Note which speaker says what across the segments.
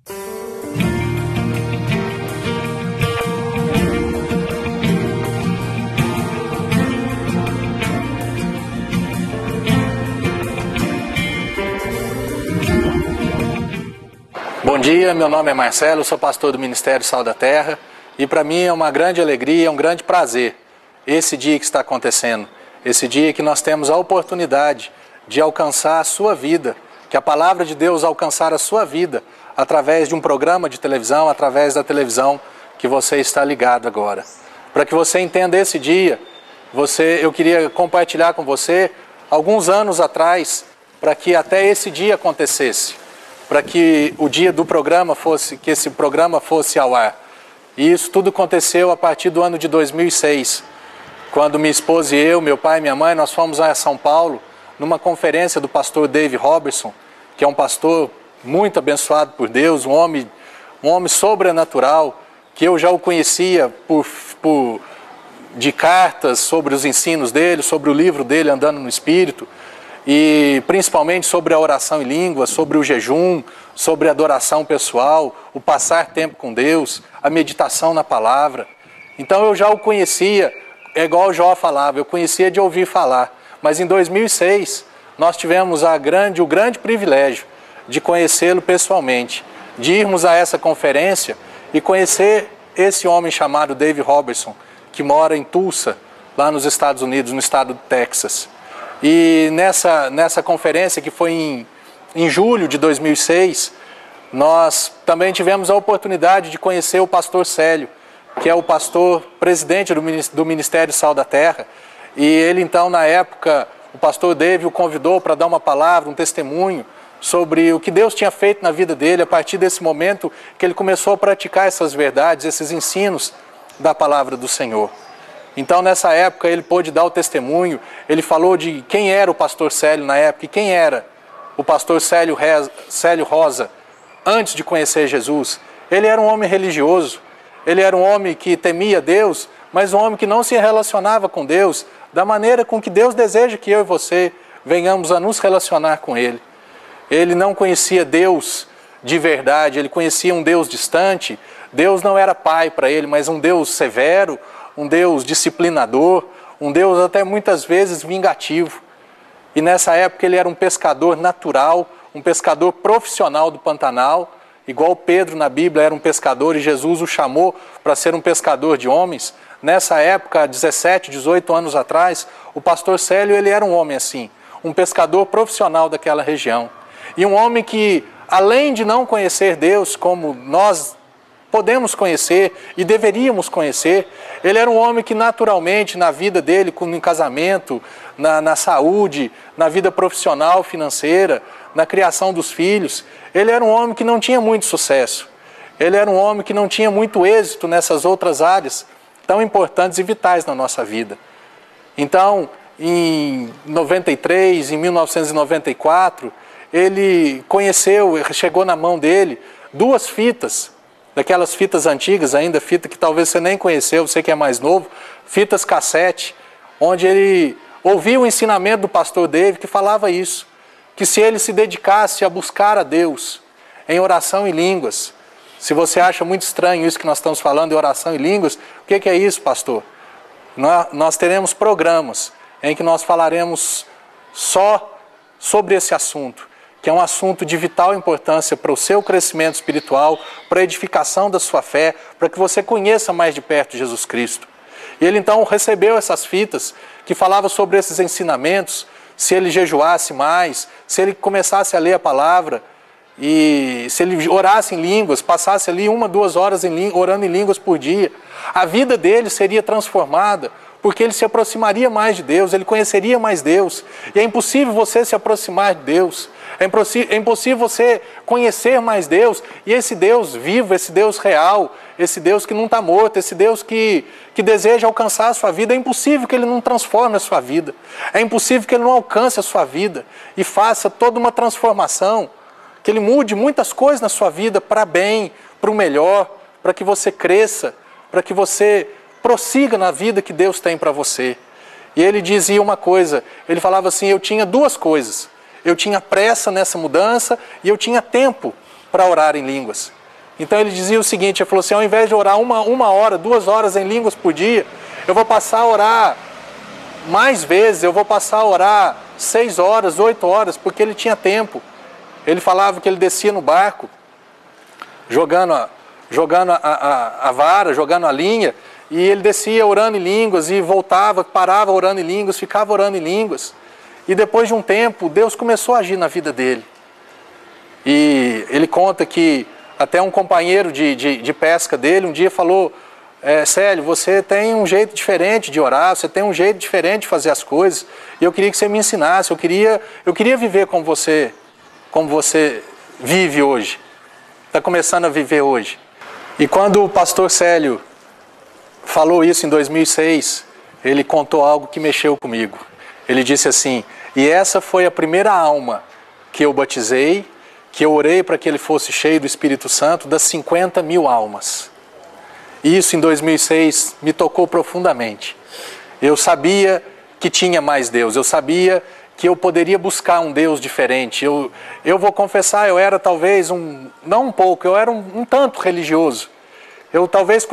Speaker 1: Bom dia, meu nome é Marcelo, sou pastor do Ministério Sal da Terra e para mim é uma grande alegria, um grande prazer esse dia que está acontecendo, esse dia que nós temos a oportunidade de alcançar a sua vida, que a palavra de Deus alcançar a sua vida através de um programa de televisão, através da televisão que você está ligado agora. Para que você entenda esse dia, eu queria compartilhar com você alguns anos atrás, para que até esse dia acontecesse, para que o dia do programa fosse, que esse programa fosse ao ar. E isso tudo aconteceu a partir do ano de 2006, quando minha esposa e eu, meu pai e minha mãe, nós fomos a São Paulo, numa conferência do pastor Dave Robertson, que é um pastor muito abençoado por Deus, um homem sobrenatural, que eu já o conhecia de cartas sobre os ensinos dele, sobre o livro dele, Andando no Espírito, e principalmente sobre a oração em línguas, sobre o jejum, sobre a adoração pessoal, o passar tempo com Deus, a meditação na palavra. Então eu já o conhecia, é igual o Jó falava, eu conhecia de ouvir falar. Mas em 2006 nós tivemos o grande privilégio de conhecê-lo pessoalmente, de irmos a essa conferência e conhecer esse homem chamado Dave Robertson, que mora em Tulsa, lá nos Estados Unidos, no estado do Texas. E nessa conferência, que foi em julho de 2006, nós também tivemos a oportunidade de conhecer o pastor Célio, que é o pastor presidente do Ministério Sal da Terra. E ele então, na época, o pastor Dave o convidou para dar uma palavra, um testemunho sobre o que Deus tinha feito na vida dele, a partir desse momento que ele começou a praticar essas verdades, esses ensinos da palavra do Senhor. Então, nessa época, ele pôde dar o testemunho, ele falou de quem era o pastor Célio na época e quem era o pastor Célio Rosa antes de conhecer Jesus. Ele era um homem religioso, ele era um homem que temia Deus, mas um homem que não se relacionava com Deus da maneira com que Deus deseja que eu e você venhamos a nos relacionar com Ele. Ele não conhecia Deus de verdade, ele conhecia um Deus distante. Deus não era pai para ele, mas um Deus severo, um Deus disciplinador, um Deus até muitas vezes vingativo. E nessa época ele era um pescador natural, um pescador profissional do Pantanal, igual Pedro na Bíblia era um pescador e Jesus o chamou para ser um pescador de homens. Nessa época, 17, 18 anos atrás, o pastor Célio ele era um homem assim, um pescador profissional daquela região. E um homem que, além de não conhecer Deus como nós podemos conhecer e deveríamos conhecer, ele era um homem que naturalmente na vida dele, no casamento, na saúde, na vida profissional, financeira, na criação dos filhos, ele era um homem que não tinha muito sucesso. Ele era um homem que não tinha muito êxito nessas outras áreas tão importantes e vitais na nossa vida. Então, em 93, em 1994, ele chegou na mão dele 2 fitas, daquelas fitas antigas ainda, fita que talvez você nem conheceu, você que é mais novo, fitas cassete, onde ele ouvia o ensinamento do pastor Dave que falava isso, que se ele se dedicasse a buscar a Deus em oração em línguas, se você acha muito estranho isso que nós estamos falando de oração em línguas, o que é isso, pastor? Nós teremos programas em que nós falaremos só sobre esse assunto, que é um assunto de vital importância para o seu crescimento espiritual, para a edificação da sua fé, para que você conheça mais de perto Jesus Cristo. E ele então recebeu essas fitas que falavam sobre esses ensinamentos, se ele jejuasse mais, se ele começasse a ler a palavra, e se ele orasse em línguas, passasse ali 1, 2 horas orando em línguas por dia, a vida dele seria transformada, porque ele se aproximaria mais de Deus, ele conheceria mais Deus. E é impossível você se aproximar de Deus, é impossível você conhecer mais Deus, e esse Deus vivo, esse Deus real, esse Deus que não está morto, esse Deus que deseja alcançar a sua vida, é impossível que ele não transforme a sua vida, é impossível que ele não alcance a sua vida e faça toda uma transformação, que ele mude muitas coisas na sua vida para bem, para o melhor, para que você cresça, para que você prossiga na vida que Deus tem para você. E ele dizia uma coisa, ele falava assim, eu tinha 2 coisas, eu tinha pressa nessa mudança e eu tinha tempo para orar em línguas. Então ele dizia o seguinte, ele falou assim, ao invés de orar uma hora, 2 horas em línguas por dia, eu vou passar a orar mais vezes, eu vou passar a orar 6 horas, 8 horas, porque ele tinha tempo. Ele falava que ele descia no barco, jogando a vara, jogando a linha, e ele descia orando em línguas e voltava, parava orando em línguas, ficava orando em línguas. E depois de um tempo, Deus começou a agir na vida dele. E ele conta que até um companheiro de pesca dele um dia falou, Célio, você tem um jeito diferente de orar, você tem um jeito diferente de fazer as coisas, e eu queria que você me ensinasse, eu queria viver como você vive hoje, está começando a viver hoje. E quando o pastor Célio falou isso em 2006, ele contou algo que mexeu comigo. Ele disse assim, e essa foi a primeira alma que eu batizei, que eu orei para que ele fosse cheio do Espírito Santo, das 50 mil almas. E isso em 2006 me tocou profundamente. Eu sabia que tinha mais Deus, eu sabia que eu poderia buscar um Deus diferente. Eu vou confessar, eu era talvez não um pouco, eu era um tanto religioso. Eu talvez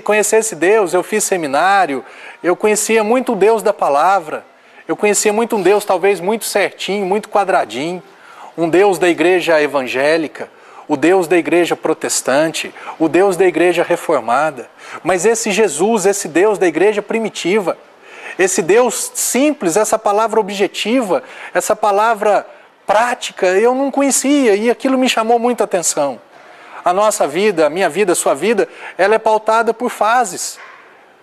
Speaker 1: conhecesse Deus, eu fiz seminário, eu conhecia muito o Deus da palavra, eu conhecia muito um Deus talvez muito certinho, muito quadradinho, um Deus da igreja evangélica, o Deus da igreja protestante, o Deus da igreja reformada. Mas esse Jesus, esse Deus da igreja primitiva, esse Deus simples, essa palavra objetiva, essa palavra prática, eu não conhecia e aquilo me chamou muita atenção. A nossa vida, a minha vida, a sua vida, ela é pautada por fases.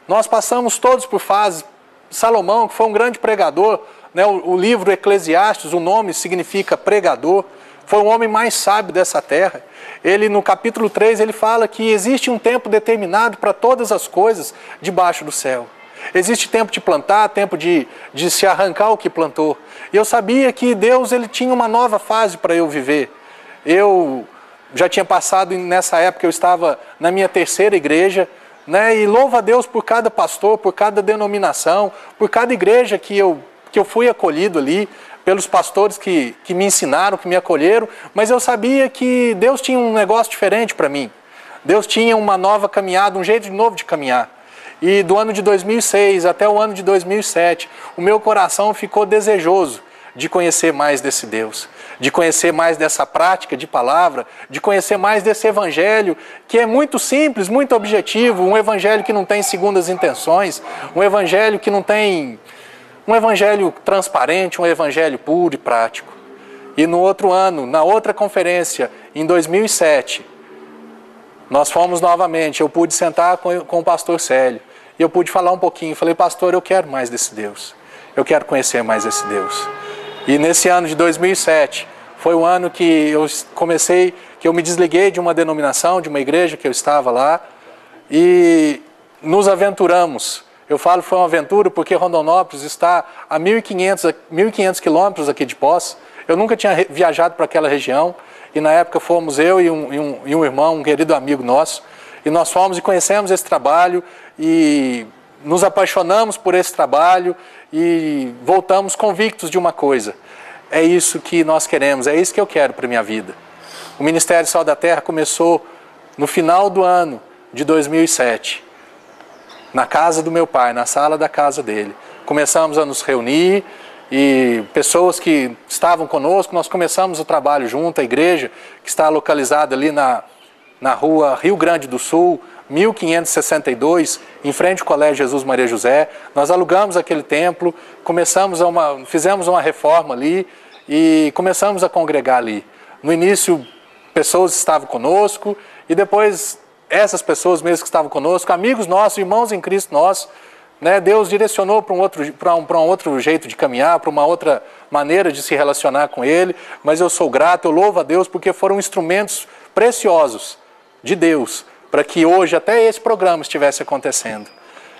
Speaker 1: Nós passamos todos por fases. Salomão, que foi um grande pregador, né, o livro Eclesiastes, o nome significa pregador, foi o homem mais sábio dessa terra. Ele, no capítulo 3, ele fala que existe um tempo determinado para todas as coisas debaixo do céu. Existe tempo de plantar, tempo de se arrancar o que plantou. E eu sabia que Deus ele tinha uma nova fase para eu viver. Eu já tinha passado, nessa época eu estava na minha 3ª igreja, né, e louvo a Deus por cada pastor, por cada denominação, por cada igreja que eu fui acolhido ali, pelos pastores que me ensinaram, que me acolheram, mas eu sabia que Deus tinha um negócio diferente para mim. Deus tinha uma nova caminhada, um jeito novo de caminhar. E do ano de 2006 até o ano de 2007, o meu coração ficou desejoso de conhecer mais desse Deus, de conhecer mais dessa prática de palavra, de conhecer mais desse evangelho, que é muito simples, muito objetivo, um evangelho que não tem segundas intenções, um evangelho que não tem... um evangelho transparente, um evangelho puro e prático. E no outro ano, na outra conferência, em 2007, nós fomos novamente, eu pude sentar com o pastor Célio, e eu pude falar um pouquinho, falei, pastor, eu quero mais desse Deus, eu quero conhecer mais esse Deus. E nesse ano de 2007, foi o ano que eu comecei, que eu me desliguei de uma denominação, de uma igreja que eu estava lá, e nos aventuramos. Eu falo foi uma aventura porque Rondonópolis está a 1.500 quilômetros aqui de Poços. Eu nunca tinha viajado para aquela região, e na época fomos eu e um irmão, um querido amigo nosso, e nós fomos e conhecemos esse trabalho, e nos apaixonamos por esse trabalho, e voltamos convictos de uma coisa, é isso que nós queremos, é isso que eu quero para a minha vida. O Ministério Sal da Terra começou no final do ano de 2007, na casa do meu pai, na sala da casa dele. Começamos a nos reunir e pessoas que estavam conosco, nós começamos o trabalho junto, a igreja que está localizada ali na rua Rio Grande do Sul, 1562, em frente ao Colégio Jesus Maria José. Nós alugamos aquele templo, fizemos uma reforma ali e começamos a congregar ali. No início, pessoas estavam conosco e depois essas pessoas mesmo que estavam conosco, amigos nossos, irmãos em Cristo nossos, né, Deus direcionou para um outro jeito de caminhar, para uma outra maneira de se relacionar com Ele, mas eu sou grato, eu louvo a Deus porque foram instrumentos preciosos de Deus, para que hoje até esse programa estivesse acontecendo.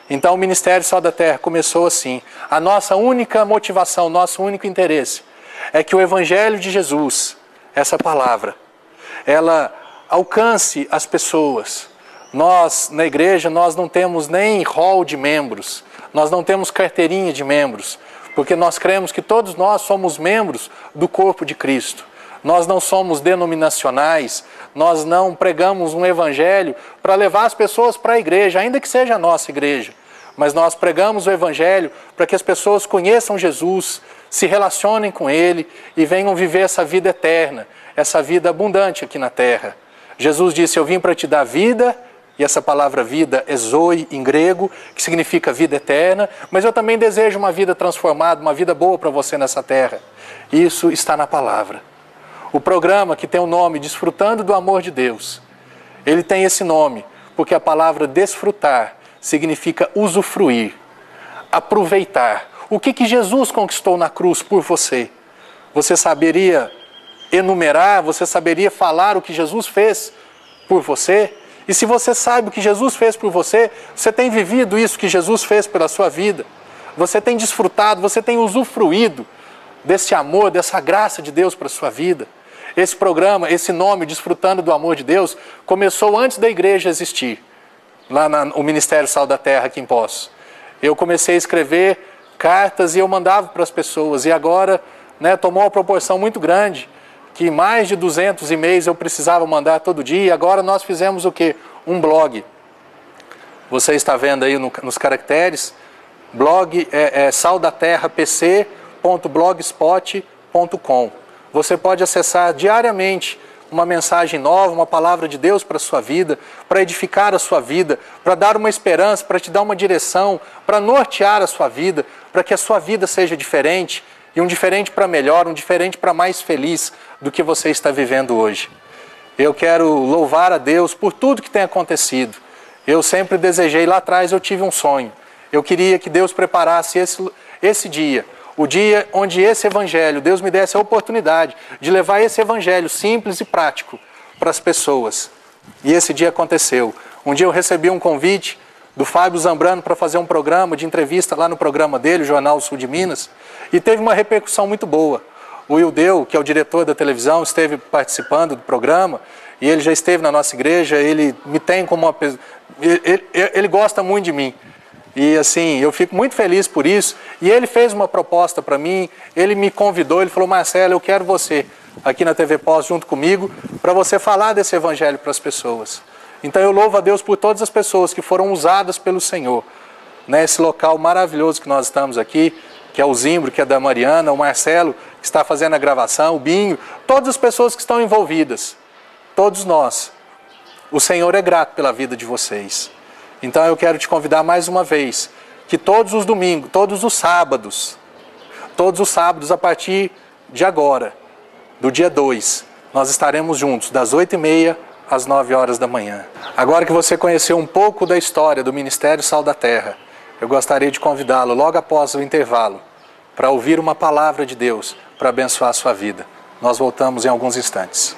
Speaker 1: Então o Ministério Sal da Terra começou assim. A nossa única motivação, nosso único interesse é que o Evangelho de Jesus, essa palavra, ela alcance as pessoas. Nós, na igreja, nós não temos nem hall de membros, nós não temos carteirinha de membros, porque nós cremos que todos nós somos membros do corpo de Cristo. Nós não somos denominacionais, nós não pregamos um evangelho para levar as pessoas para a igreja, ainda que seja a nossa igreja. Mas nós pregamos o evangelho para que as pessoas conheçam Jesus, se relacionem com Ele e venham viver essa vida eterna, essa vida abundante aqui na terra. Jesus disse, eu vim para te dar vida, e essa palavra vida é zoe em grego, que significa vida eterna, mas eu também desejo uma vida transformada, uma vida boa para você nessa terra. Isso está na palavra. O programa que tem o nome Desfrutando do Amor de Deus, ele tem esse nome, porque a palavra desfrutar significa usufruir, aproveitar. O que Jesus conquistou na cruz por você? Você saberia enumerar, você saberia falar o que Jesus fez por você? E se você sabe o que Jesus fez por você, você tem vivido isso que Jesus fez pela sua vida. Você tem desfrutado, você tem usufruído desse amor, dessa graça de Deus para a sua vida. Esse programa, esse nome, Desfrutando do Amor de Deus, começou antes da igreja existir, lá no Ministério Sal da Terra, aqui em Poços. Eu comecei a escrever cartas e eu mandava para as pessoas. E agora, tomou uma proporção muito grande, que mais de 200 e-mails eu precisava mandar todo dia. E agora nós fizemos o quê? Um blog. Você está vendo aí nos caracteres, blog saldaterrapc.blogspot.com. Você pode acessar diariamente uma mensagem nova, uma palavra de Deus para a sua vida, para edificar a sua vida, para dar uma esperança, para te dar uma direção, para nortear a sua vida, para que a sua vida seja diferente, e um diferente para melhor, um diferente para mais feliz do que você está vivendo hoje. Eu quero louvar a Deus por tudo que tem acontecido. Eu sempre desejei, lá atrás eu tive um sonho. Eu queria que Deus preparasse esse dia, o dia onde esse evangelho, Deus me desse a oportunidade de levar esse evangelho simples e prático para as pessoas. E esse dia aconteceu. Um dia eu recebi um convite do Fábio Zambrano para fazer um programa de entrevista lá no programa dele, o Jornal Sul de Minas, e teve uma repercussão muito boa. O Ildeu, que é o diretor da televisão, esteve participando do programa, e ele já esteve na nossa igreja, ele me tem como uma pessoa... Ele gosta muito de mim. E assim, eu fico muito feliz por isso. E ele fez uma proposta para mim, ele me convidou, ele falou, Marcelo, eu quero você aqui na TV Pós junto comigo, para você falar desse evangelho para as pessoas. Então eu louvo a Deus por todas as pessoas que foram usadas pelo Senhor, nesse local maravilhoso que nós estamos aqui, que é o Zimbro, que é da Mariana, o Marcelo, que está fazendo a gravação, o Binho, todas as pessoas que estão envolvidas, todos nós. O Senhor é grato pela vida de vocês. Então eu quero te convidar mais uma vez, que todos os domingos, todos os sábados a partir de agora, do dia 2, nós estaremos juntos, das 8h30 às 9 horas da manhã. Agora que você conheceu um pouco da história do Ministério Sal da Terra, eu gostaria de convidá-lo logo após o intervalo, para ouvir uma palavra de Deus, para abençoar a sua vida. Nós voltamos em alguns instantes.